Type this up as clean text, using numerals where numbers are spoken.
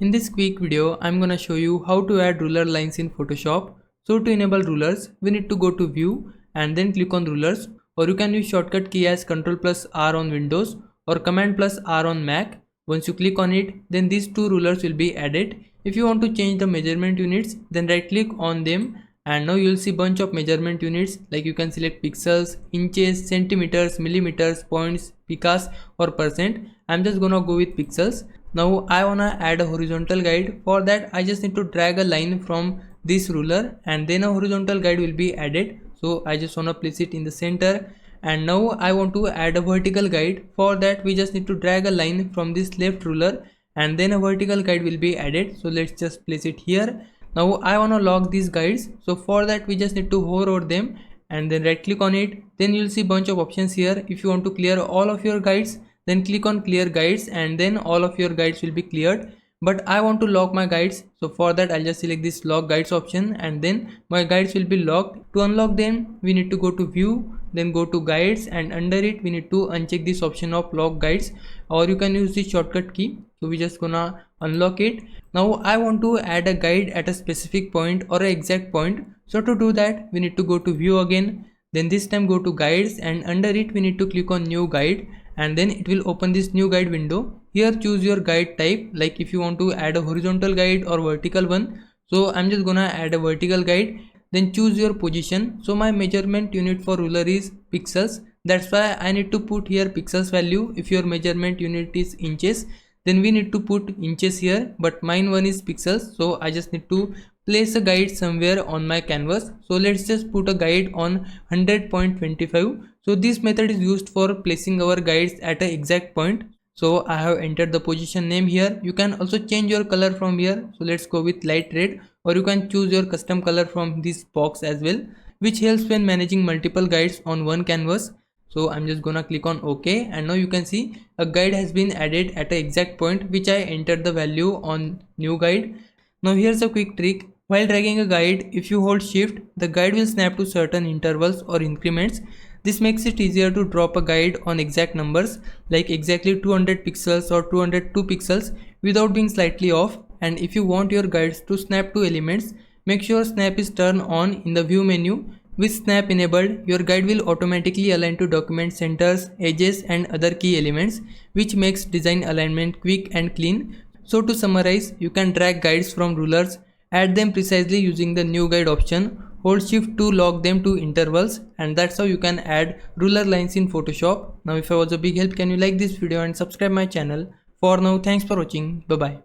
In this quick video, I'm gonna show you how to add ruler lines in Photoshop. So to enable rulers, we need to go to View and then click on Rulers, or you can use shortcut key as Ctrl+R on Windows or Command+R on Mac. Once you click on it, then these two rulers will be added. If you want to change the measurement units, then right click on them and now you'll see bunch of measurement units, like you can select pixels, inches, centimeters, millimeters, points, picas or percent. I'm just gonna go with pixels. Now I wanna add a horizontal guide. For that I just need to drag a line from this ruler and then a horizontal guide will be added. So I just wanna place it in the center, and now I want to add a vertical guide. For that we just need to drag a line from this left ruler and then a vertical guide will be added. So let's just place it here. Now I want to lock these guides, so for that we just need to hover over them and then right click on it. Then you'll see bunch of options here. If you want to clear all of your guides, then click on clear guides and then all of your guides will be cleared. But I want to lock my guides, so for that I'll just select this lock guides option and then my guides will be locked. To unlock them we need to go to View, then go to Guides, and under it we need to uncheck this option of lock guides, or you can use the shortcut key. So we just gonna unlock it. Now I want to add a guide at a specific point or an exact point. So to do that we need to go to View again, then this time go to Guides, and under it we need to click on New Guide, and then it will open this new guide window. Here choose your guide type, like if you want to add a horizontal guide or vertical one. So I'm just gonna add a vertical guide. Then choose your position. So my measurement unit for ruler is pixels, that's why I need to put here pixels value. If your measurement unit is inches, then we need to put inches here, but mine one is pixels, so I just need to place a guide somewhere on my canvas. So let's just put a guide on 100.25. so this method is used for placing our guides at an exact point. So I have entered the position name here. You can also change your color from here, so let's go with light red, or you can choose your custom color from this box as well, which helps when managing multiple guides on one canvas. So I'm just gonna click on OK, and now you can see a guide has been added at an exact point which I entered the value on new guide. Now here's a quick trick. While dragging a guide, if you hold shift, the guide will snap to certain intervals or increments. This makes it easier to drop a guide on exact numbers, like exactly 200 pixels or 202 pixels, without being slightly off. And if you want your guides to snap to elements, make sure snap is turned on in the view menu. With snap enabled, your guide will automatically align to document centers, edges and other key elements, which makes design alignment quick and clean. So to summarize, you can drag guides from rulers, add them precisely using the new guide option, hold shift to lock them to intervals, and that's how you can add ruler lines in Photoshop. Now if I was a big help, can you like this video and subscribe my channel. For now, thanks for watching. Bye bye.